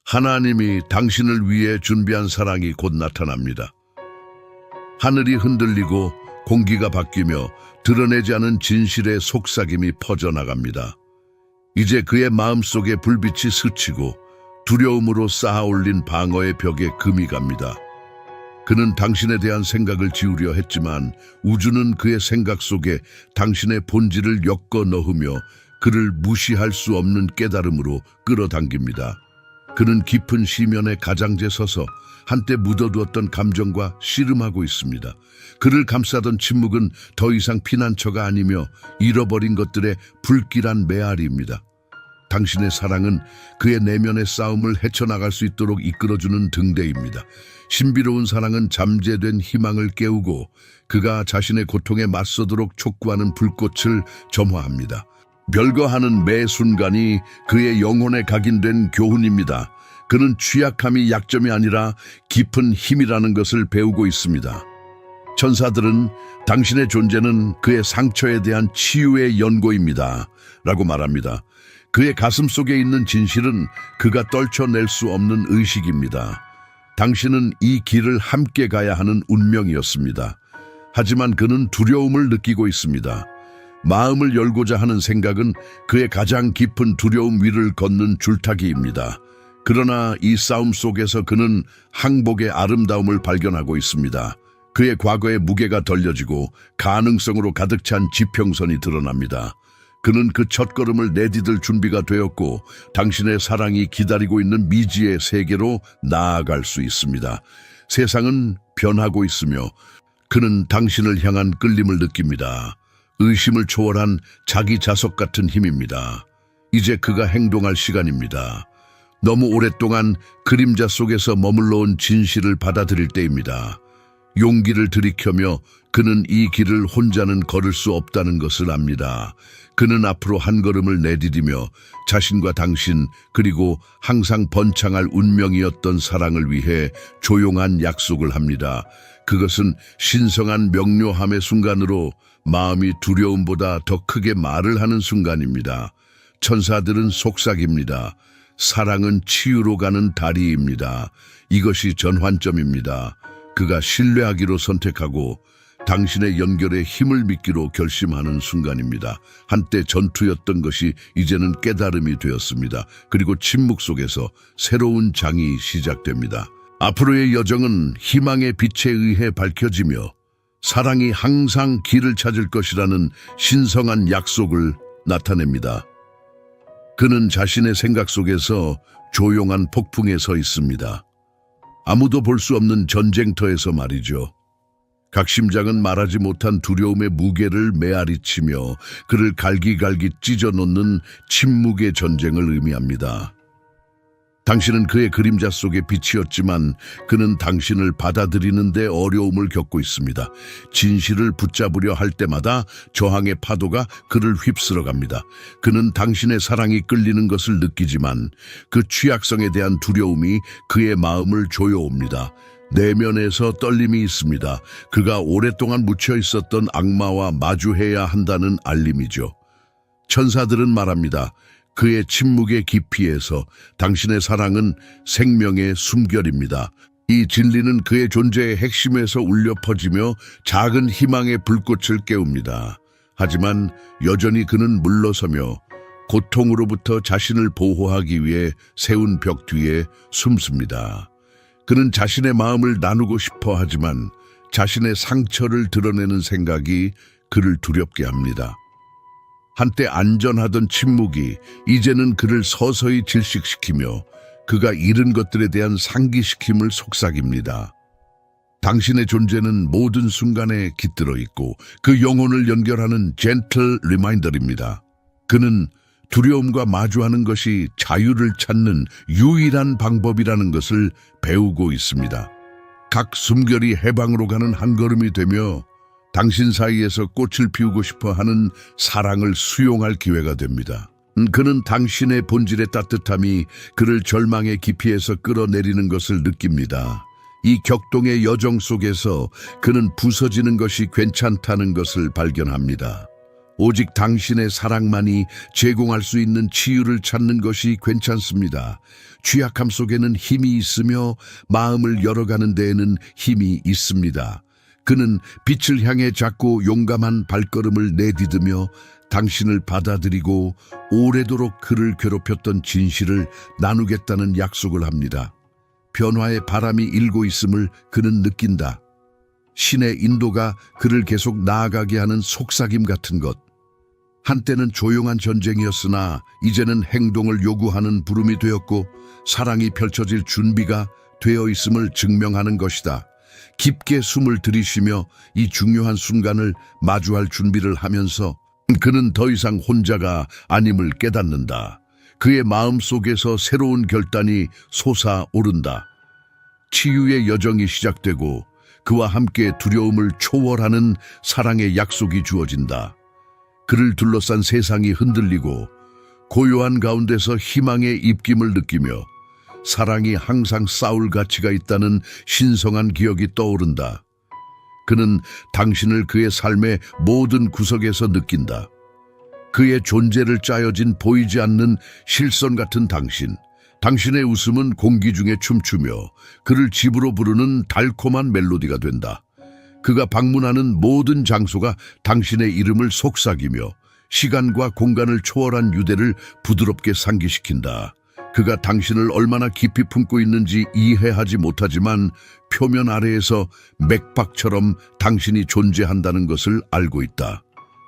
하나님이 당신을 위해 준비한 사랑이 곧 나타납니다. 하늘이 흔들리고 공기가 바뀌며 드러내지 않은 진실의 속삭임이 퍼져나갑니다. 이제 그의 마음속에 불빛이 스치고 두려움으로 쌓아올린 방어의 벽에 금이 갑니다. 그는 당신에 대한 생각을 지우려 했지만 우주는 그의 생각 속에 당신의 본질을 엮어 넣으며 그를 무시할 수 없는 깨달음으로 끌어당깁니다. 그는 깊은 시면의 가장제 서서 한때 묻어두었던 감정과 씨름하고 있습니다. 그를 감싸던 침묵은 더 이상 피난처가 아니며 잃어버린 것들의 불길한 메아리입니다. 당신의 사랑은 그의 내면의 싸움을 헤쳐나갈 수 있도록 이끌어주는 등대입니다. 신비로운 사랑은 잠재된 희망을 깨우고 그가 자신의 고통에 맞서도록 촉구하는 불꽃을 점화합니다. 별거하는 매 순간이 그의 영혼에 각인된 교훈입니다. 그는 취약함이 약점이 아니라 깊은 힘이라는 것을 배우고 있습니다. 천사들은 당신의 존재는 그의 상처에 대한 치유의 연고입니다. 라고 말합니다. 그의 가슴 속에 있는 진실은 그가 떨쳐낼 수 없는 의식입니다. 당신은 이 길을 함께 가야 하는 운명이었습니다. 하지만 그는 두려움을 느끼고 있습니다. 마음을 열고자 하는 생각은 그의 가장 깊은 두려움 위를 걷는 줄타기입니다. 그러나 이 싸움 속에서 그는 항복의 아름다움을 발견하고 있습니다. 그의 과거의 무게가 덜려지고 가능성으로 가득 찬 지평선이 드러납니다. 그는 그 첫걸음을 내디딜 준비가 되었고 당신의 사랑이 기다리고 있는 미지의 세계로 나아갈 수 있습니다. 세상은 변하고 있으며 그는 당신을 향한 끌림을 느낍니다. 의심을 초월한 자기 자석 같은 힘입니다. 이제 그가 행동할 시간입니다. 너무 오랫동안 그림자 속에서 머물러 온 진실을 받아들일 때입니다. 용기를 들이켜며 그는 이 길을 혼자는 걸을 수 없다는 것을 압니다. 그는 앞으로 한 걸음을 내디디며 자신과 당신 그리고 항상 번창할 운명이었던 사랑을 위해 조용한 약속을 합니다. 그것은 신성한 명료함의 순간으로 마음이 두려움보다 더 크게 말을 하는 순간입니다. 천사들은 속삭입니다. 사랑은 치유로 가는 다리입니다. 이것이 전환점입니다. 그가 신뢰하기로 선택하고 당신의 연결에 힘을 믿기로 결심하는 순간입니다. 한때 전투였던 것이 이제는 깨달음이 되었습니다. 그리고 침묵 속에서 새로운 장이 시작됩니다. 앞으로의 여정은 희망의 빛에 의해 밝혀지며 사랑이 항상 길을 찾을 것이라는 신성한 약속을 나타냅니다. 그는 자신의 생각 속에서 조용한 폭풍에 서 있습니다. 아무도 볼 수 없는 전쟁터에서 말이죠. 각 심장은 말하지 못한 두려움의 무게를 메아리치며 그를 갈기갈기 찢어놓는 침묵의 전쟁을 의미합니다. 당신은 그의 그림자 속의 빛이었지만 그는 당신을 받아들이는 데 어려움을 겪고 있습니다. 진실을 붙잡으려 할 때마다 저항의 파도가 그를 휩쓸어갑니다. 그는 당신의 사랑이 끌리는 것을 느끼지만 그 취약성에 대한 두려움이 그의 마음을 조여옵니다. 내면에서 떨림이 있습니다. 그가 오랫동안 묻혀 있었던 악마와 마주해야 한다는 알림이죠. 천사들은 말합니다. 그의 침묵의 깊이에서 당신의 사랑은 생명의 숨결입니다. 이 진리는 그의 존재의 핵심에서 울려 퍼지며 작은 희망의 불꽃을 깨웁니다. 하지만 여전히 그는 물러서며 고통으로부터 자신을 보호하기 위해 세운 벽 뒤에 숨습니다. 그는 자신의 마음을 나누고 싶어 하지만 자신의 상처를 드러내는 생각이 그를 두렵게 합니다. 한때 안전하던 침묵이 이제는 그를 서서히 질식시키며 그가 잃은 것들에 대한 상기시킴을 속삭입니다. 당신의 존재는 모든 순간에 깃들어 있고 그 영혼을 연결하는 젠틀 리마인더입니다. 그는 두려움과 마주하는 것이 자유를 찾는 유일한 방법이라는 것을 배우고 있습니다. 각 숨결이 해방으로 가는 한 걸음이 되며 당신 사이에서 꽃을 피우고 싶어 하는 사랑을 수용할 기회가 됩니다. 그는 당신의 본질의 따뜻함이 그를 절망의 깊이에서 끌어내리는 것을 느낍니다. 이 격동의 여정 속에서 그는 부서지는 것이 괜찮다는 것을 발견합니다. 오직 당신의 사랑만이 제공할 수 있는 치유를 찾는 것이 괜찮습니다. 취약함 속에는 힘이 있으며 마음을 열어가는 데에는 힘이 있습니다. 그는 빛을 향해 작고 용감한 발걸음을 내디디며 당신을 받아들이고 오래도록 그를 괴롭혔던 진실을 나누겠다는 약속을 합니다. 변화의 바람이 일고 있음을 그는 느낀다. 신의 인도가 그를 계속 나아가게 하는 속삭임 같은 것. 한때는 조용한 전쟁이었으나 이제는 행동을 요구하는 부름이 되었고 사랑이 펼쳐질 준비가 되어 있음을 증명하는 것이다. 깊게 숨을 들이쉬며 이 중요한 순간을 마주할 준비를 하면서 그는 더 이상 혼자가 아님을 깨닫는다. 그의 마음 속에서 새로운 결단이 솟아오른다. 치유의 여정이 시작되고 그와 함께 두려움을 초월하는 사랑의 약속이 주어진다. 그를 둘러싼 세상이 흔들리고 고요한 가운데서 희망의 입김을 느끼며 사랑이 항상 싸울 가치가 있다는 신성한 기억이 떠오른다. 그는 당신을 그의 삶의 모든 구석에서 느낀다. 그의 존재를 짜여진 보이지 않는 실선 같은 당신. 당신의 웃음은 공기 중에 춤추며 그를 집으로 부르는 달콤한 멜로디가 된다. 그가 방문하는 모든 장소가 당신의 이름을 속삭이며 시간과 공간을 초월한 유대를 부드럽게 상기시킨다. 그가 당신을 얼마나 깊이 품고 있는지 이해하지 못하지만 표면 아래에서 맥박처럼 당신이 존재한다는 것을 알고 있다.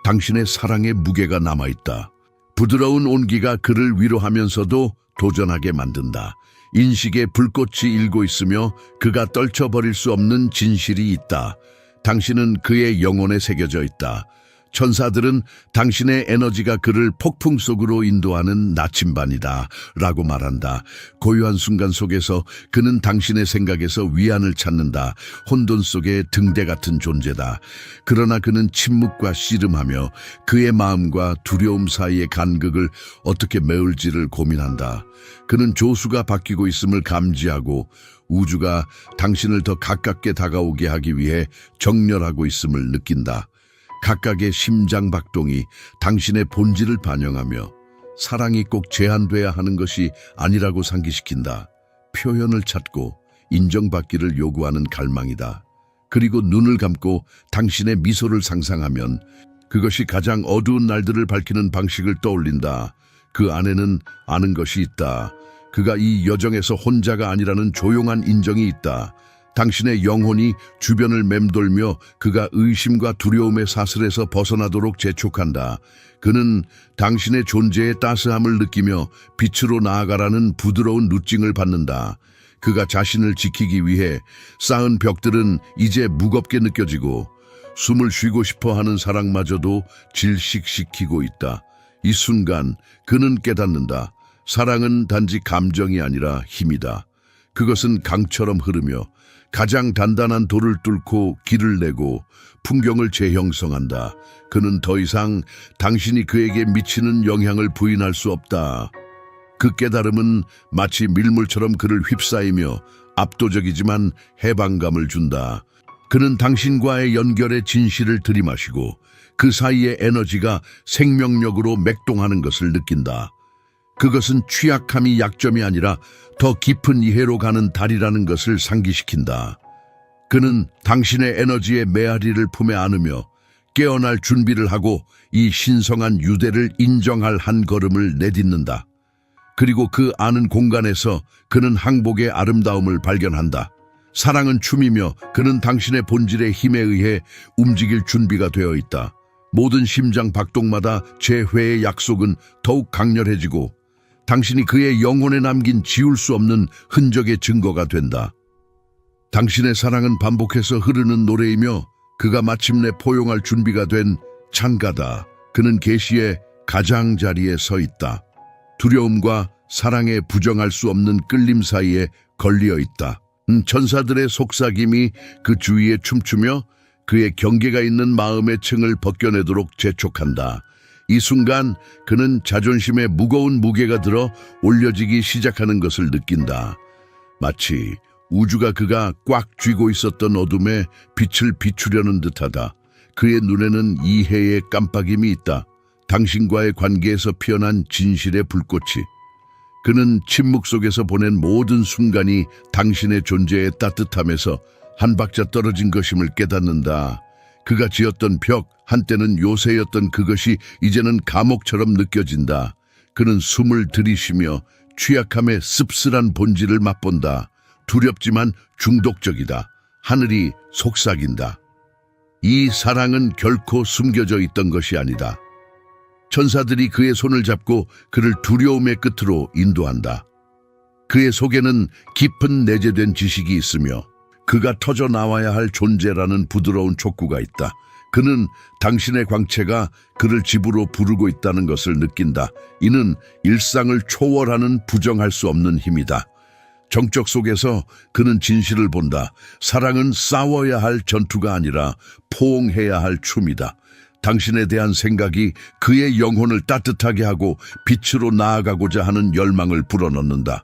당신의 사랑의 무게가 남아있다. 부드러운 온기가 그를 위로하면서도 도전하게 만든다. 인식의 불꽃이 일고 있으며 그가 떨쳐버릴 수 없는 진실이 있다. 당신은 그의 영혼에 새겨져 있다. 천사들은 당신의 에너지가 그를 폭풍 속으로 인도하는 나침반이다 라고 말한다. 고요한 순간 속에서 그는 당신의 생각에서 위안을 찾는다. 혼돈 속의 등대 같은 존재다. 그러나 그는 침묵과 씨름하며 그의 마음과 두려움 사이의 간극을 어떻게 메울지를 고민한다. 그는 조수가 바뀌고 있음을 감지하고 우주가 당신을 더 가깝게 다가오게 하기 위해 정렬하고 있음을 느낀다. 각각의 심장 박동이 당신의 본질을 반영하며 사랑이 꼭 제한돼야 하는 것이 아니라고 상기시킨다. 표현을 찾고 인정받기를 요구하는 갈망이다. 그리고 눈을 감고 당신의 미소를 상상하면 그것이 가장 어두운 날들을 밝히는 방식을 떠올린다. 그 안에는 아는 것이 있다. 그가 이 여정에서 혼자가 아니라는 조용한 인정이 있다. 당신의 영혼이 주변을 맴돌며 그가 의심과 두려움의 사슬에서 벗어나도록 재촉한다. 그는 당신의 존재의 따스함을 느끼며 빛으로 나아가라는 부드러운 루징을 받는다. 그가 자신을 지키기 위해 쌓은 벽들은 이제 무겁게 느껴지고 숨을 쉬고 싶어 하는 사랑마저도 질식시키고 있다. 이 순간 그는 깨닫는다. 사랑은 단지 감정이 아니라 힘이다. 그것은 강처럼 흐르며 가장 단단한 돌을 뚫고 길을 내고 풍경을 재형성한다. 그는 더 이상 당신이 그에게 미치는 영향을 부인할 수 없다. 그 깨달음은 마치 밀물처럼 그를 휩싸이며 압도적이지만 해방감을 준다. 그는 당신과의 연결의 진실을 들이마시고 그 사이의 에너지가 생명력으로 맥동하는 것을 느낀다. 그것은 취약함이 약점이 아니라 더 깊은 이해로 가는 달이라는 것을 상기시킨다. 그는 당신의 에너지의 메아리를 품에 안으며 깨어날 준비를 하고 이 신성한 유대를 인정할 한 걸음을 내딛는다. 그리고 그 아는 공간에서 그는 항복의 아름다움을 발견한다. 사랑은 춤이며 그는 당신의 본질의 힘에 의해 움직일 준비가 되어 있다. 모든 심장 박동마다 재회의 약속은 더욱 강렬해지고 당신이 그의 영혼에 남긴 지울 수 없는 흔적의 증거가 된다. 당신의 사랑은 반복해서 흐르는 노래이며 그가 마침내 포용할 준비가 된 찬가다. 그는 계시의 가장자리에 서 있다. 두려움과 사랑의 부정할 수 없는 끌림 사이에 걸려 있다. 천사들의 속삭임이 그 주위에 춤추며 그의 경계가 있는 마음의 층을 벗겨내도록 재촉한다. 이 순간 그는 자존심에 무거운 무게가 들어 올려지기 시작하는 것을 느낀다. 마치 우주가 그가 꽉 쥐고 있었던 어둠에 빛을 비추려는 듯하다. 그의 눈에는 이해의 깜빡임이 있다. 당신과의 관계에서 피어난 진실의 불꽃이, 그는 침묵 속에서 보낸 모든 순간이 당신의 존재의 따뜻함에서 한 박자 떨어진 것임을 깨닫는다. 그가 지었던 벽, 한때는 요새였던 그것이 이제는 감옥처럼 느껴진다. 그는 숨을 들이쉬며 취약함의 씁쓸한 본질을 맛본다. 두렵지만 중독적이다. 하늘이 속삭인다. 이 사랑은 결코 숨겨져 있던 것이 아니다. 천사들이 그의 손을 잡고 그를 두려움의 끝으로 인도한다. 그의 속에는 깊은 내재된 지식이 있으며 그가 터져 나와야 할 존재라는 부드러운 촉구가 있다. 그는 당신의 광채가 그를 집으로 부르고 있다는 것을 느낀다. 이는 일상을 초월하는 부정할 수 없는 힘이다. 정적 속에서 그는 진실을 본다. 사랑은 싸워야 할 전투가 아니라 포옹해야 할 춤이다. 당신에 대한 생각이 그의 영혼을 따뜻하게 하고 빛으로 나아가고자 하는 열망을 불어넣는다.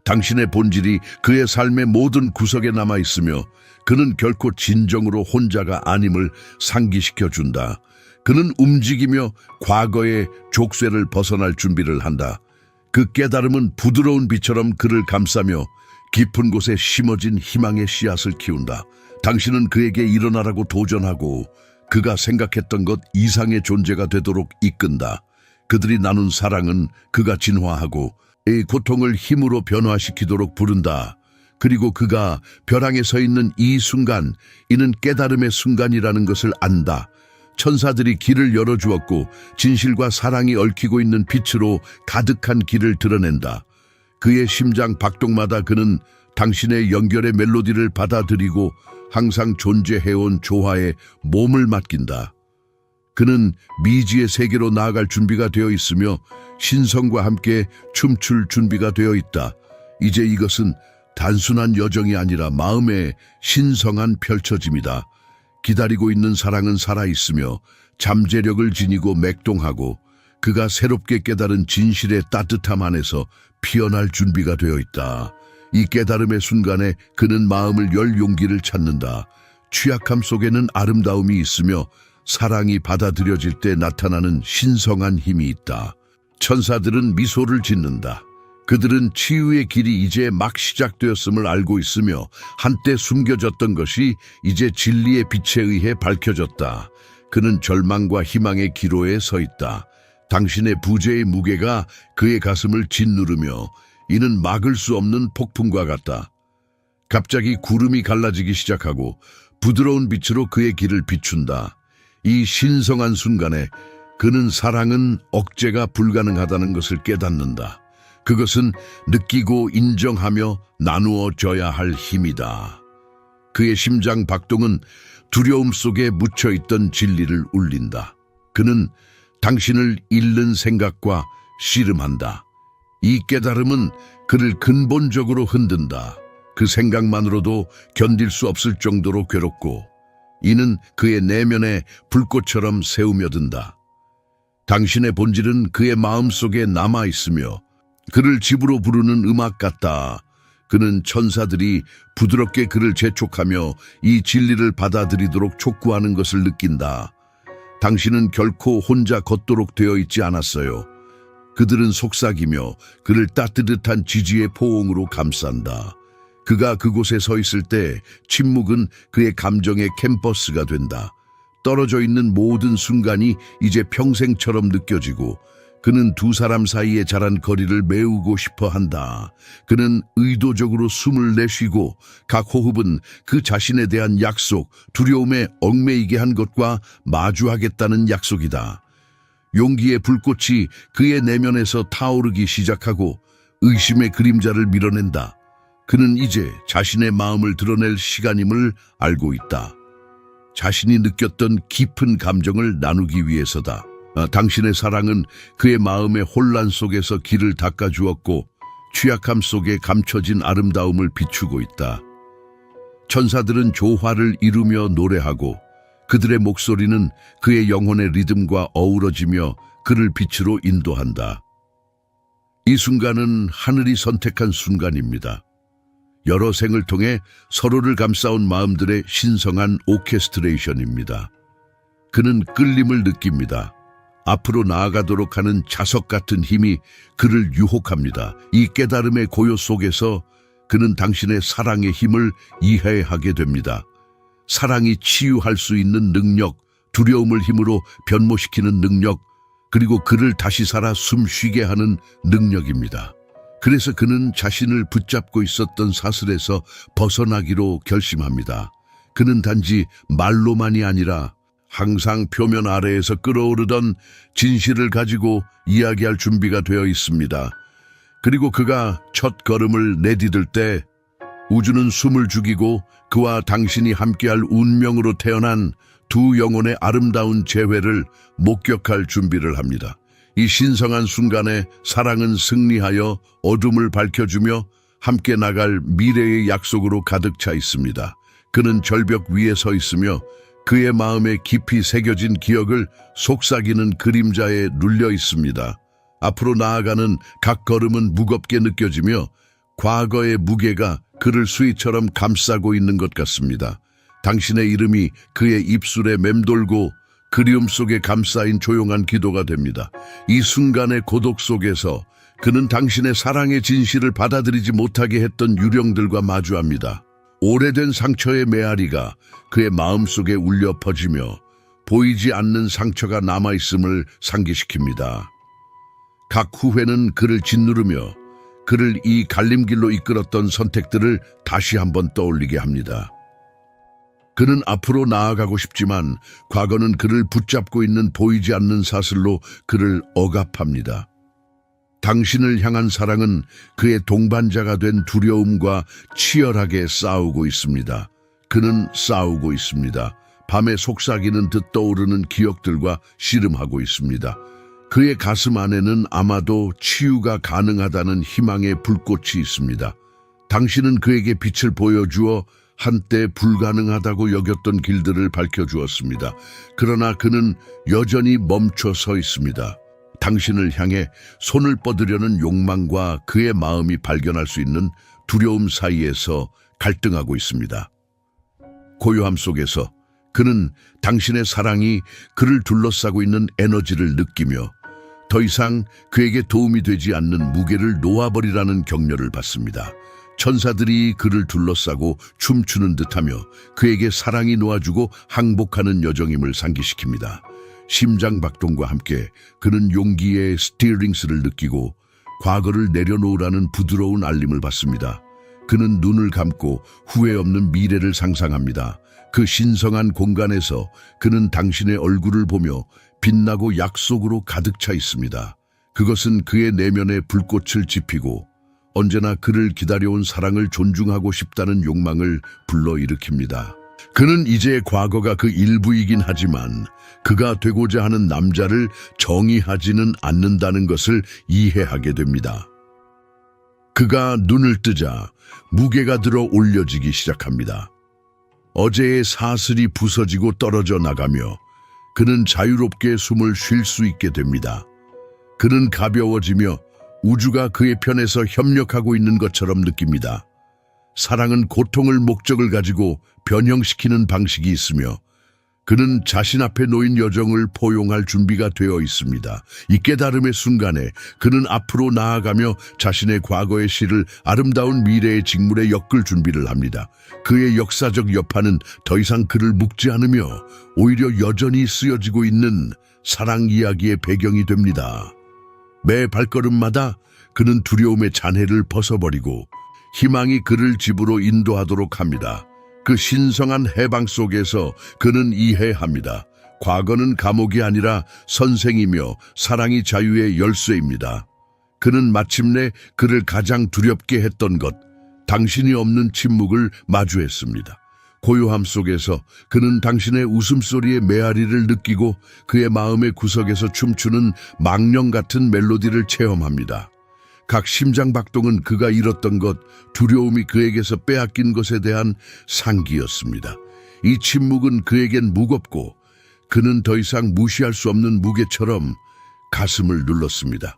당신의 본질이 그의 삶의 모든 구석에 남아있으며 그는 결코 진정으로 혼자가 아님을 상기시켜준다. 그는 움직이며 과거의 족쇄를 벗어날 준비를 한다. 그 깨달음은 부드러운 비처럼 그를 감싸며 깊은 곳에 심어진 희망의 씨앗을 키운다. 당신은 그에게 일어나라고 도전하고 그가 생각했던 것 이상의 존재가 되도록 이끈다. 그들이 나눈 사랑은 그가 진화하고 이 고통을 힘으로 변화시키도록 부른다. 그리고 그가 벼랑에 서 있는 이 순간, 이는 깨달음의 순간이라는 것을 안다. 천사들이 길을 열어주었고 진실과 사랑이 얽히고 있는 빛으로 가득한 길을 드러낸다. 그의 심장 박동마다 그는 당신의 연결의 멜로디를 받아들이고 항상 존재해온 조화에 몸을 맡긴다. 그는 미지의 세계로 나아갈 준비가 되어 있으며 신성과 함께 춤출 준비가 되어 있다. 이제 이것은 단순한 여정이 아니라 마음의 신성한 펼쳐짐이다. 기다리고 있는 사랑은 살아있으며 잠재력을 지니고 맥동하고 그가 새롭게 깨달은 진실의 따뜻함 안에서 피어날 준비가 되어 있다. 이 깨달음의 순간에 그는 마음을 열 용기를 찾는다. 취약함 속에는 아름다움이 있으며 사랑이 받아들여질 때 나타나는 신성한 힘이 있다. 천사들은 미소를 짓는다. 그들은 치유의 길이 이제 막 시작되었음을 알고 있으며 한때 숨겨졌던 것이 이제 진리의 빛에 의해 밝혀졌다. 그는 절망과 희망의 기로에 서 있다. 당신의 부재의 무게가 그의 가슴을 짓누르며 이는 막을 수 없는 폭풍과 같다. 갑자기 구름이 갈라지기 시작하고 부드러운 빛으로 그의 길을 비춘다. 이 신성한 순간에 그는 사랑은 억제가 불가능하다는 것을 깨닫는다. 그것은 느끼고 인정하며 나누어져야 할 힘이다. 그의 심장 박동은 두려움 속에 묻혀있던 진리를 울린다. 그는 당신을 잃는 생각과 씨름한다. 이 깨달음은 그를 근본적으로 흔든다. 그 생각만으로도 견딜 수 없을 정도로 괴롭고 이는 그의 내면에 불꽃처럼 새우며든다. 당신의 본질은 그의 마음속에 남아있으며 그를 집으로 부르는 음악 같다. 그는 천사들이 부드럽게 그를 재촉하며 이 진리를 받아들이도록 촉구하는 것을 느낀다. 당신은 결코 혼자 걷도록 되어 있지 않았어요. 그들은 속삭이며 그를 따뜻한 지지의 포옹으로 감싼다. 그가 그곳에 서 있을 때 침묵은 그의 감정의 캠퍼스가 된다. 떨어져 있는 모든 순간이 이제 평생처럼 느껴지고 그는 두 사람 사이에 자란 거리를 메우고 싶어 한다. 그는 의도적으로 숨을 내쉬고 각 호흡은 그 자신에 대한 약속, 두려움에 얽매이게 한 것과 마주하겠다는 약속이다. 용기의 불꽃이 그의 내면에서 타오르기 시작하고 의심의 그림자를 밀어낸다. 그는 이제 자신의 마음을 드러낼 시간임을 알고 있다. 자신이 느꼈던 깊은 감정을 나누기 위해서다. 당신의 사랑은 그의 마음의 혼란 속에서 길을 닦아주었고 취약함 속에 감춰진 아름다움을 비추고 있다. 천사들은 조화를 이루며 노래하고 그들의 목소리는 그의 영혼의 리듬과 어우러지며 그를 빛으로 인도한다. 이 순간은 하늘이 선택한 순간입니다. 여러 생을 통해 서로를 감싸온 마음들의 신성한 오케스트레이션입니다. 그는 끌림을 느낍니다. 앞으로 나아가도록 하는 자석 같은 힘이 그를 유혹합니다. 이 깨달음의 고요 속에서 그는 당신의 사랑의 힘을 이해하게 됩니다. 사랑이 치유할 수 있는 능력, 두려움을 힘으로 변모시키는 능력, 그리고 그를 다시 살아 숨쉬게 하는 능력입니다. 그래서 그는 자신을 붙잡고 있었던 사슬에서 벗어나기로 결심합니다. 그는 단지 말로만이 아니라 항상 표면 아래에서 끓어오르던 진실을 가지고 이야기할 준비가 되어 있습니다. 그리고 그가 첫 걸음을 내디딜 때 우주는 숨을 죽이고 그와 당신이 함께할 운명으로 태어난 두 영혼의 아름다운 재회를 목격할 준비를 합니다. 이 신성한 순간에 사랑은 승리하여 어둠을 밝혀주며 함께 나갈 미래의 약속으로 가득 차 있습니다. 그는 절벽 위에 서 있으며 그의 마음에 깊이 새겨진 기억을 속삭이는 그림자에 눌려 있습니다. 앞으로 나아가는 각 걸음은 무겁게 느껴지며 과거의 무게가 그를 수위처럼 감싸고 있는 것 같습니다. 당신의 이름이 그의 입술에 맴돌고 그리움 속에 감싸인 조용한 기도가 됩니다. 이 순간의 고독 속에서 그는 당신의 사랑의 진실을 받아들이지 못하게 했던 유령들과 마주합니다. 오래된 상처의 메아리가 그의 마음속에 울려 퍼지며 보이지 않는 상처가 남아있음을 상기시킵니다. 각 후회는 그를 짓누르며 그를 이 갈림길로 이끌었던 선택들을 다시 한번 떠올리게 합니다. 그는 앞으로 나아가고 싶지만 과거는 그를 붙잡고 있는 보이지 않는 사슬로 그를 억압합니다. 당신을 향한 사랑은 그의 동반자가 된 두려움과 치열하게 싸우고 있습니다. 그는 싸우고 있습니다. 밤에 속삭이는 듯 떠오르는 기억들과 씨름하고 있습니다. 그의 가슴 안에는 아마도 치유가 가능하다는 희망의 불꽃이 있습니다. 당신은 그에게 빛을 보여주어 한때 불가능하다고 여겼던 길들을 밝혀주었습니다. 그러나 그는 여전히 멈춰 서 있습니다. 당신을 향해 손을 뻗으려는 욕망과 그의 마음이 발견할 수 있는 두려움 사이에서 갈등하고 있습니다. 고요함 속에서 그는 당신의 사랑이 그를 둘러싸고 있는 에너지를 느끼며 더 이상 그에게 도움이 되지 않는 무게를 놓아버리라는 격려를 받습니다. 천사들이 그를 둘러싸고 춤추는 듯하며 그에게 사랑이 놓아주고 항복하는 여정임을 상기시킵니다. 심장박동과 함께 그는 용기의 스티어링스를 느끼고 과거를 내려놓으라는 부드러운 알림을 받습니다. 그는 눈을 감고 후회 없는 미래를 상상합니다. 그 신성한 공간에서 그는 당신의 얼굴을 보며 빛나고 약속으로 가득 차 있습니다. 그것은 그의 내면에 불꽃을 지피고 언제나 그를 기다려온 사랑을 존중하고 싶다는 욕망을 불러일으킵니다. 그는 이제 과거가 그 일부이긴 하지만 그가 되고자 하는 남자를 정의하지는 않는다는 것을 이해하게 됩니다. 그가 눈을 뜨자 무게가 들어 올려지기 시작합니다. 어제의 사슬이 부서지고 떨어져 나가며 그는 자유롭게 숨을 쉴 수 있게 됩니다. 그는 가벼워지며 우주가 그의 편에서 협력하고 있는 것처럼 느낍니다. 사랑은 고통을 목적을 가지고 변형시키는 방식이 있으며 그는 자신 앞에 놓인 여정을 포용할 준비가 되어 있습니다. 이 깨달음의 순간에 그는 앞으로 나아가며 자신의 과거의 시를 아름다운 미래의 직물에 엮을 준비를 합니다. 그의 역사적 여파는 더 이상 그를 묶지 않으며 오히려 여전히 쓰여지고 있는 사랑 이야기의 배경이 됩니다. 매 발걸음마다 그는 두려움의 잔해를 벗어버리고 희망이 그를 집으로 인도하도록 합니다. 그 신성한 해방 속에서 그는 이해합니다. 과거는 감옥이 아니라 선생이며 사랑이 자유의 열쇠입니다. 그는 마침내 그를 가장 두렵게 했던 것, 당신이 없는 침묵을 마주했습니다. 고요함 속에서 그는 당신의 웃음소리의 메아리를 느끼고 그의 마음의 구석에서 춤추는 망령 같은 멜로디를 체험합니다. 각 심장박동은 그가 잃었던 것, 두려움이 그에게서 빼앗긴 것에 대한 상기였습니다. 이 침묵은 그에겐 무겁고 그는 더 이상 무시할 수 없는 무게처럼 가슴을 눌렀습니다.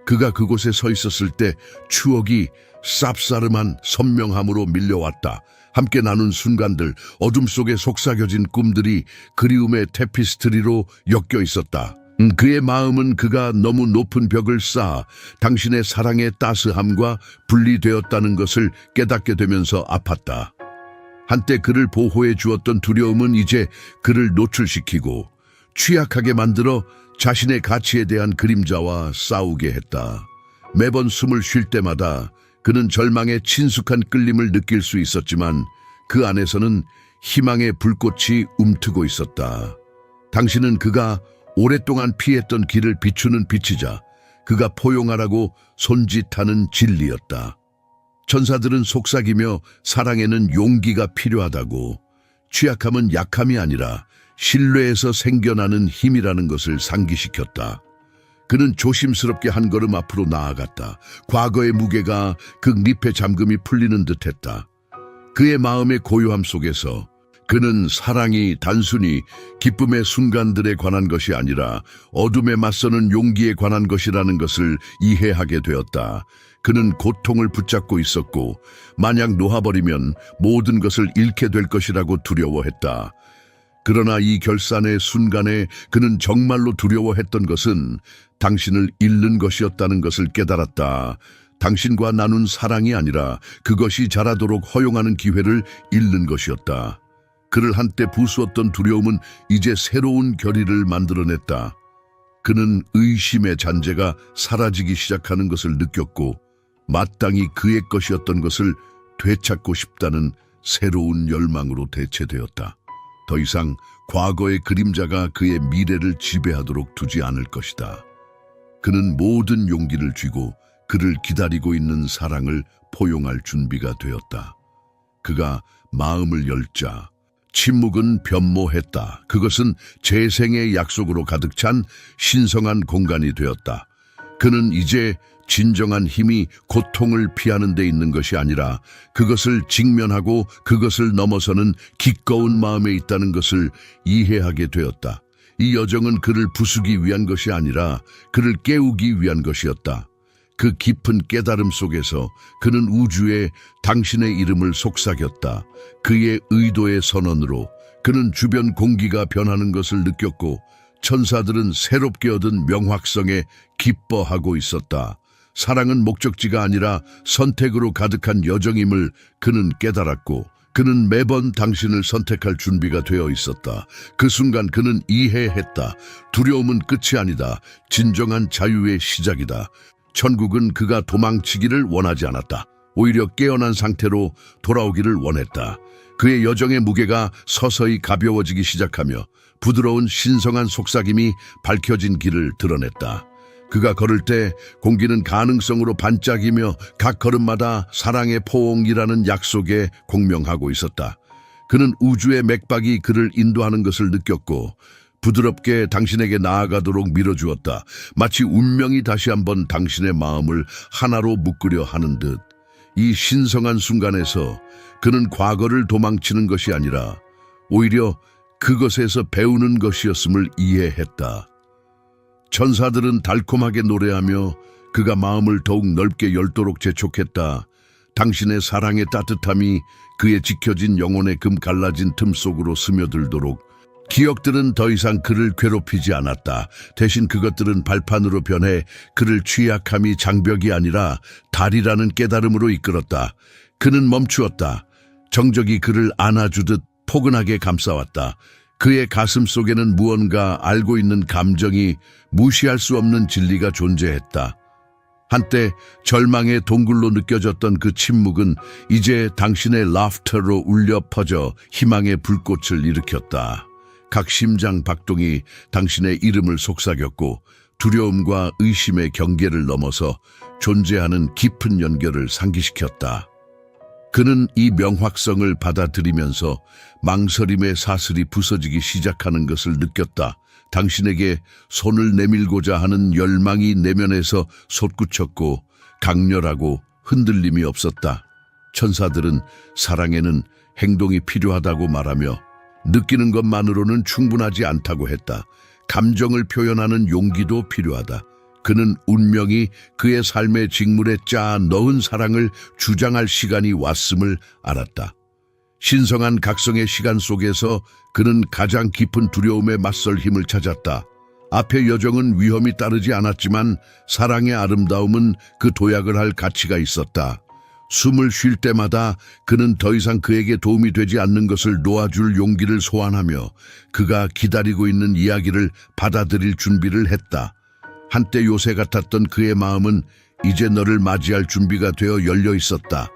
그가 그곳에 서 있었을 때 추억이 쌉싸름한 선명함으로 밀려왔다. 함께 나눈 순간들, 어둠 속에 속삭여진 꿈들이 그리움의 테피스트리로 엮여 있었다. 그의 마음은 그가 너무 높은 벽을 쌓아 당신의 사랑의 따스함과 분리되었다는 것을 깨닫게 되면서 아팠다. 한때 그를 보호해 주었던 두려움은 이제 그를 노출시키고 취약하게 만들어 자신의 가치에 대한 그림자와 싸우게 했다. 매번 숨을 쉴 때마다 그는 절망의 친숙한 끌림을 느낄 수 있었지만 그 안에서는 희망의 불꽃이 움트고 있었다. 당신은 그가 오랫동안 피했던 길을 비추는 빛이자 그가 포용하라고 손짓하는 진리였다. 천사들은 속삭이며 사랑에는 용기가 필요하다고, 취약함은 약함이 아니라 신뢰에서 생겨나는 힘이라는 것을 상기시켰다. 그는 조심스럽게 한 걸음 앞으로 나아갔다. 과거의 무게가 그 잎의 잠금이 풀리는 듯했다. 그의 마음의 고요함 속에서 그는 사랑이 단순히 기쁨의 순간들에 관한 것이 아니라 어둠에 맞서는 용기에 관한 것이라는 것을 이해하게 되었다. 그는 고통을 붙잡고 있었고 만약 놓아버리면 모든 것을 잃게 될 것이라고 두려워했다. 그러나 이 결산의 순간에 그는 정말로 두려워했던 것은 당신을 잃는 것이었다는 것을 깨달았다. 당신과 나눈 사랑이 아니라 그것이 자라도록 허용하는 기회를 잃는 것이었다. 그를 한때 부수었던 두려움은 이제 새로운 결의를 만들어냈다. 그는 의심의 잔재가 사라지기 시작하는 것을 느꼈고 마땅히 그의 것이었던 것을 되찾고 싶다는 새로운 열망으로 대체되었다. 더 이상 과거의 그림자가 그의 미래를 지배하도록 두지 않을 것이다. 그는 모든 용기를 쥐고 그를 기다리고 있는 사랑을 포용할 준비가 되었다. 그가 마음을 열자 침묵은 변모했다. 그것은 재생의 약속으로 가득 찬 신성한 공간이 되었다. 그는 이제 진정한 힘이 고통을 피하는 데 있는 것이 아니라 그것을 직면하고 그것을 넘어서는 기꺼운 마음에 있다는 것을 이해하게 되었다. 이 여정은 그를 부수기 위한 것이 아니라 그를 깨우기 위한 것이었다. 그 깊은 깨달음 속에서 그는 우주에 당신의 이름을 속삭였다. 그의 의도의 선언으로 그는 주변 공기가 변하는 것을 느꼈고 천사들은 새롭게 얻은 명확성에 기뻐하고 있었다. 사랑은 목적지가 아니라 선택으로 가득한 여정임을 그는 깨달았고 그는 매번 당신을 선택할 준비가 되어 있었다. 그 순간 그는 이해했다. 두려움은 끝이 아니다. 진정한 자유의 시작이다. 천국은 그가 도망치기를 원하지 않았다. 오히려 깨어난 상태로 돌아오기를 원했다. 그의 여정의 무게가 서서히 가벼워지기 시작하며 부드러운 신성한 속삭임이 밝혀진 길을 드러냈다. 그가 걸을 때 공기는 가능성으로 반짝이며 각 걸음마다 사랑의 포옹이라는 약속에 공명하고 있었다. 그는 우주의 맥박이 그를 인도하는 것을 느꼈고 부드럽게 당신에게 나아가도록 밀어주었다. 마치 운명이 다시 한번 당신의 마음을 하나로 묶으려 하는 듯. 이 신성한 순간에서 그는 과거를 도망치는 것이 아니라 오히려 그것에서 배우는 것이었음을 이해했다. 천사들은 달콤하게 노래하며 그가 마음을 더욱 넓게 열도록 재촉했다. 당신의 사랑의 따뜻함이 그의 지켜진 영혼의 금 갈라진 틈 속으로 스며들도록. 기억들은 더 이상 그를 괴롭히지 않았다. 대신 그것들은 발판으로 변해 그를 취약함이 장벽이 아니라 달이라는 깨달음으로 이끌었다. 그는 멈추었다. 정적이 그를 안아주듯 포근하게 감싸왔다. 그의 가슴 속에는 무언가 알고 있는 감정이 무시할 수 없는 진리가 존재했다. 한때 절망의 동굴로 느껴졌던 그 침묵은 이제 당신의 라프터로 울려 퍼져 희망의 불꽃을 일으켰다. 각 심장 박동이 당신의 이름을 속삭였고 두려움과 의심의 경계를 넘어서 존재하는 깊은 연결을 상기시켰다. 그는 이 명확성을 받아들이면서 망설임의 사슬이 부서지기 시작하는 것을 느꼈다. 당신에게 손을 내밀고자 하는 열망이 내면에서 솟구쳤고 강렬하고 흔들림이 없었다. 천사들은 사랑에는 행동이 필요하다고 말하며 느끼는 것만으로는 충분하지 않다고 했다. 감정을 표현하는 용기도 필요하다. 그는 운명이 그의 삶의 직물에 짜 넣은 사랑을 주장할 시간이 왔음을 알았다. 신성한 각성의 시간 속에서 그는 가장 깊은 두려움에 맞설 힘을 찾았다. 앞의 여정은 위험이 따르지 않았지만 사랑의 아름다움은 그 도약을 할 가치가 있었다. 숨을 쉴 때마다 그는 더 이상 그에게 도움이 되지 않는 것을 놓아줄 용기를 소환하며 그가 기다리고 있는 이야기를 받아들일 준비를 했다. 한때 요새 같았던 그의 마음은 이제 너를 맞이할 준비가 되어 열려 있었다.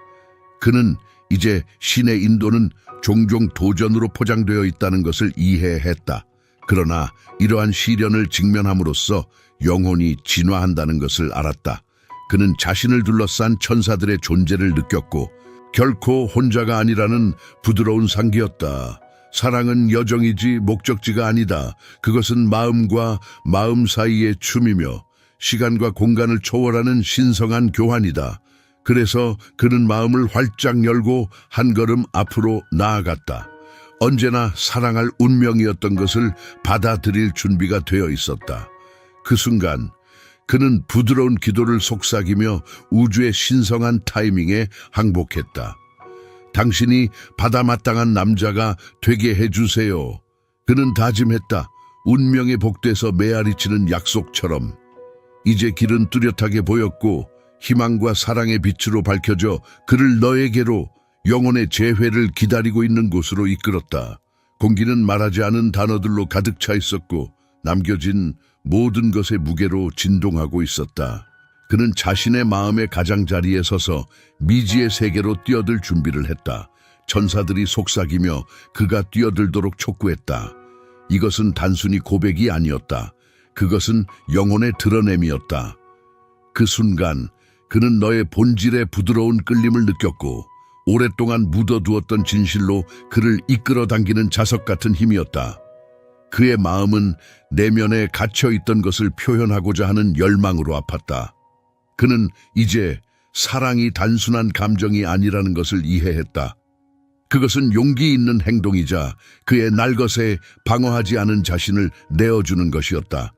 그는 이제 신의 인도는 종종 도전으로 포장되어 있다는 것을 이해했다. 그러나 이러한 시련을 직면함으로써 영혼이 진화한다는 것을 알았다. 그는 자신을 둘러싼 천사들의 존재를 느꼈고 결코 혼자가 아니라는 부드러운 상기였다. 사랑은 여정이지 목적지가 아니다. 그것은 마음과 마음 사이의 춤이며 시간과 공간을 초월하는 신성한 교환이다. 그래서 그는 마음을 활짝 열고 한 걸음 앞으로 나아갔다. 언제나 사랑할 운명이었던 것을 받아들일 준비가 되어 있었다. 그 순간 그는 부드러운 기도를 속삭이며 우주의 신성한 타이밍에 항복했다. 당신이 받아마땅한 남자가 되게 해주세요. 그는 다짐했다. 운명의 복돼서 메아리치는 약속처럼. 이제 길은 뚜렷하게 보였고 희망과 사랑의 빛으로 밝혀져 그를 너에게로 영혼의 재회를 기다리고 있는 곳으로 이끌었다. 공기는 말하지 않은 단어들로 가득 차 있었고 남겨진 모든 것의 무게로 진동하고 있었다. 그는 자신의 마음의 가장자리에 서서 미지의 세계로 뛰어들 준비를 했다. 천사들이 속삭이며 그가 뛰어들도록 촉구했다. 이것은 단순히 고백이 아니었다. 그것은 영혼의 드러냄이었다. 그 순간 그는 너의 본질의 부드러운 끌림을 느꼈고 오랫동안 묻어두었던 진실로 그를 이끌어 당기는 자석 같은 힘이었다. 그의 마음은 내면에 갇혀있던 것을 표현하고자 하는 열망으로 아팠다. 그는 이제 사랑이 단순한 감정이 아니라는 것을 이해했다. 그것은 용기 있는 행동이자 그의 날것에 방어하지 않은 자신을 내어주는 것이었다.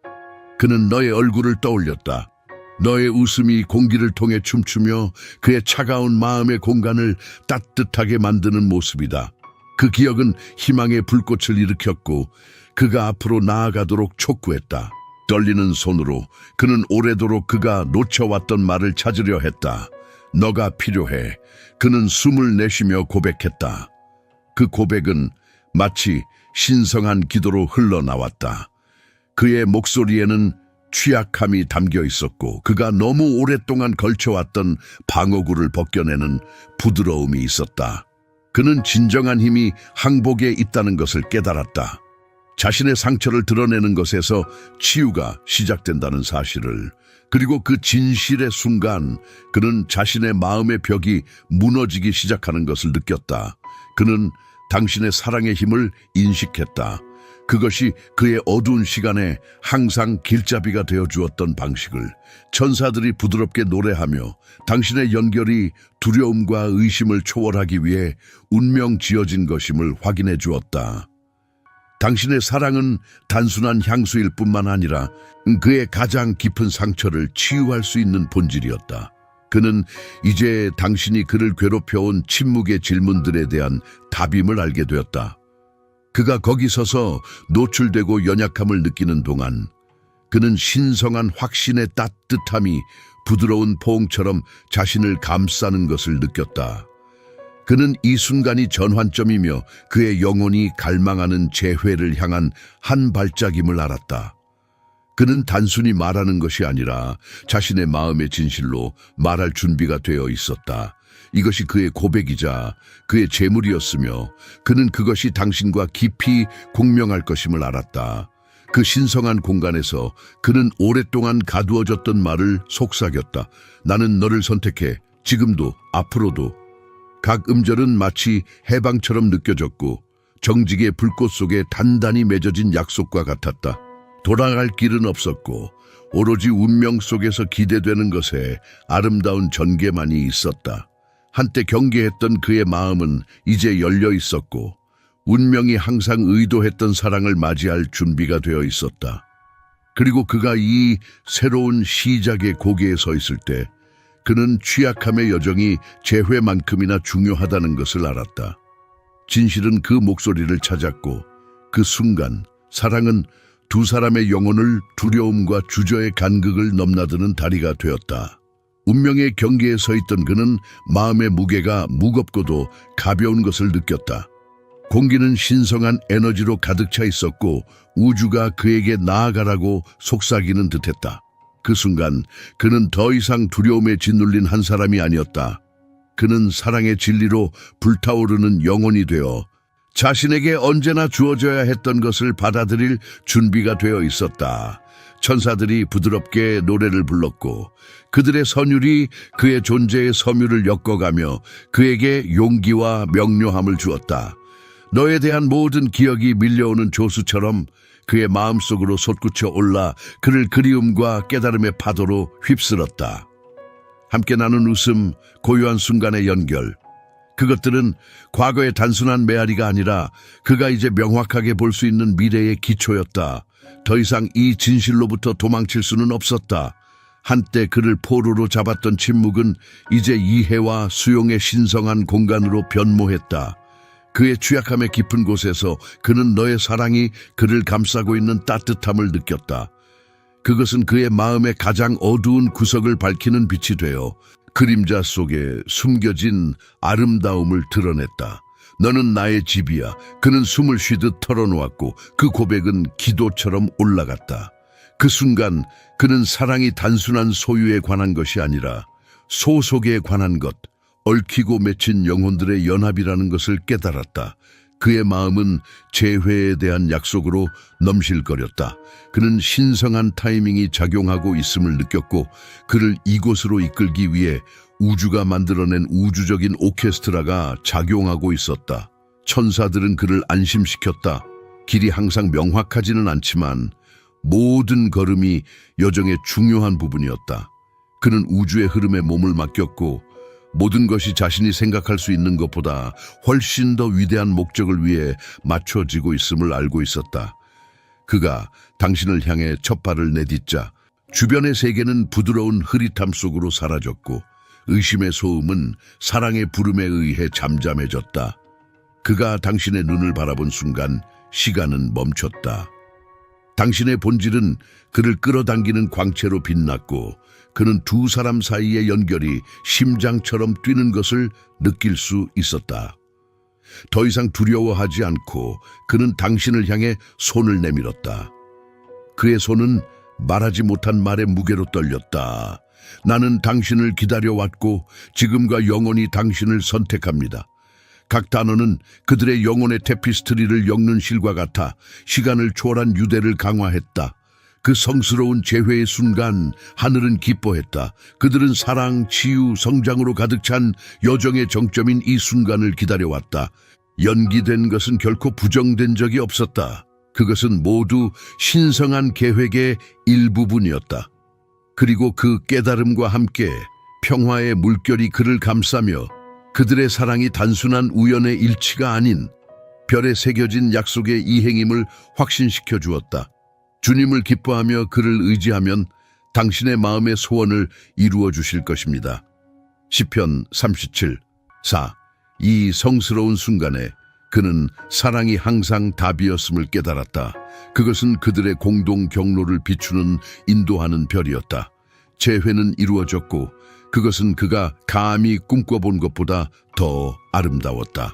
그는 너의 얼굴을 떠올렸다. 너의 웃음이 공기를 통해 춤추며 그의 차가운 마음의 공간을 따뜻하게 만드는 모습이다. 그 기억은 희망의 불꽃을 일으켰고 그가 앞으로 나아가도록 촉구했다. 떨리는 손으로 그는 오래도록 그가 놓쳐왔던 말을 찾으려 했다. 너가 필요해. 그는 숨을 내쉬며 고백했다. 그 고백은 마치 신성한 기도로 흘러나왔다. 그의 목소리에는 취약함이 담겨 있었고 그가 너무 오랫동안 걸쳐왔던 방어구를 벗겨내는 부드러움이 있었다. 그는 진정한 힘이 항복에 있다는 것을 깨달았다. 자신의 상처를 드러내는 것에서 치유가 시작된다는 사실을, 그리고 그 진실의 순간 그는 자신의 마음의 벽이 무너지기 시작하는 것을 느꼈다. 그는 당신의 사랑의 힘을 인식했다. 그것이 그의 어두운 시간에 항상 길잡이가 되어주었던 방식을, 천사들이 부드럽게 노래하며 당신의 연결이 두려움과 의심을 초월하기 위해 운명 지어진 것임을 확인해 주었다. 당신의 사랑은 단순한 향수일 뿐만 아니라 그의 가장 깊은 상처를 치유할 수 있는 본질이었다. 그는 이제 당신이 그를 괴롭혀온 침묵의 질문들에 대한 답임을 알게 되었다. 그가 거기 서서 노출되고 연약함을 느끼는 동안 그는 신성한 확신의 따뜻함이 부드러운 포옹처럼 자신을 감싸는 것을 느꼈다. 그는 이 순간이 전환점이며 그의 영혼이 갈망하는 재회를 향한 한 발짝임을 알았다. 그는 단순히 말하는 것이 아니라 자신의 마음의 진실로 말할 준비가 되어 있었다. 이것이 그의 고백이자 그의 재물이었으며 그는 그것이 당신과 깊이 공명할 것임을 알았다. 그 신성한 공간에서 그는 오랫동안 가두어졌던 말을 속삭였다. 나는 너를 선택해. 지금도 앞으로도. 각 음절은 마치 해방처럼 느껴졌고 정직의 불꽃 속에 단단히 맺어진 약속과 같았다. 돌아갈 길은 없었고 오로지 운명 속에서 기대되는 것에 아름다운 전개만이 있었다. 한때 경계했던 그의 마음은 이제 열려 있었고 운명이 항상 의도했던 사랑을 맞이할 준비가 되어 있었다. 그리고 그가 이 새로운 시작의 고개에 서 있을 때 그는 취약함의 여정이 재회만큼이나 중요하다는 것을 알았다. 진실은 그 목소리를 찾았고 그 순간 사랑은 두 사람의 영혼을 두려움과 주저의 간극을 넘나드는 다리가 되었다. 운명의 경계에 서 있던 그는 마음의 무게가 무겁고도 가벼운 것을 느꼈다. 공기는 신성한 에너지로 가득 차 있었고 우주가 그에게 나아가라고 속삭이는 듯했다. 그 순간 그는 더 이상 두려움에 짓눌린 한 사람이 아니었다. 그는 사랑의 진리로 불타오르는 영혼이 되어 자신에게 언제나 주어져야 했던 것을 받아들일 준비가 되어 있었다. 천사들이 부드럽게 노래를 불렀고 그들의 선율이 그의 존재의 섬유를 엮어가며 그에게 용기와 명료함을 주었다. 너에 대한 모든 기억이 밀려오는 조수처럼 그의 마음속으로 솟구쳐 올라 그를 그리움과 깨달음의 파도로 휩쓸었다. 함께 나눈 웃음, 고요한 순간의 연결. 그것들은 과거의 단순한 메아리가 아니라 그가 이제 명확하게 볼 수 있는 미래의 기초였다. 더 이상 이 진실로부터 도망칠 수는 없었다. 한때 그를 포로로 잡았던 침묵은 이제 이해와 수용의 신성한 공간으로 변모했다. 그의 취약함의 깊은 곳에서 그는 너의 사랑이 그를 감싸고 있는 따뜻함을 느꼈다. 그것은 그의 마음의 가장 어두운 구석을 밝히는 빛이 되어 그림자 속에 숨겨진 아름다움을 드러냈다. 너는 나의 집이야. 그는 숨을 쉬듯 털어놓았고 그 고백은 기도처럼 올라갔다. 그 순간 그는 사랑이 단순한 소유에 관한 것이 아니라 소속에 관한 것, 얽히고 맺힌 영혼들의 연합이라는 것을 깨달았다. 그의 마음은 재회에 대한 약속으로 넘실거렸다. 그는 신성한 타이밍이 작용하고 있음을 느꼈고 그를 이곳으로 이끌기 위해 우주가 만들어낸 우주적인 오케스트라가 작용하고 있었다. 천사들은 그를 안심시켰다. 길이 항상 명확하지는 않지만 모든 걸음이 여정의 중요한 부분이었다. 그는 우주의 흐름에 몸을 맡겼고 모든 것이 자신이 생각할 수 있는 것보다 훨씬 더 위대한 목적을 위해 맞춰지고 있음을 알고 있었다. 그가 당신을 향해 첫 발을 내딛자 주변의 세계는 부드러운 흐릿함 속으로 사라졌고 의심의 소음은 사랑의 부름에 의해 잠잠해졌다. 그가 당신의 눈을 바라본 순간 시간은 멈췄다. 당신의 본질은 그를 끌어당기는 광채로 빛났고 그는 두 사람 사이의 연결이 심장처럼 뛰는 것을 느낄 수 있었다. 더 이상 두려워하지 않고 그는 당신을 향해 손을 내밀었다. 그의 손은 말하지 못한 말의 무게로 떨렸다. 나는 당신을 기다려왔고 지금과 영원히 당신을 선택합니다. 각 단어는 그들의 영혼의 테피스트리를 엮는 실과 같아 시간을 초월한 유대를 강화했다. 그 성스러운 재회의 순간 하늘은 기뻐했다. 그들은 사랑, 치유, 성장으로 가득 찬 여정의 정점인 이 순간을 기다려왔다. 연기된 것은 결코 부정된 적이 없었다. 그것은 모두 신성한 계획의 일부분이었다. 그리고 그 깨달음과 함께 평화의 물결이 그를 감싸며 그들의 사랑이 단순한 우연의 일치가 아닌 별에 새겨진 약속의 이행임을 확신시켜 주었다. 주님을 기뻐하며 그를 의지하면 당신의 마음의 소원을 이루어 주실 것입니다. 시편 37, 4. 이 성스러운 순간에 그는 사랑이 항상 답이었음을 깨달았다. 그것은 그들의 공동 경로를 비추는 인도하는 별이었다. 재회는 이루어졌고 그것은 그가 감히 꿈꿔본 것보다 더 아름다웠다.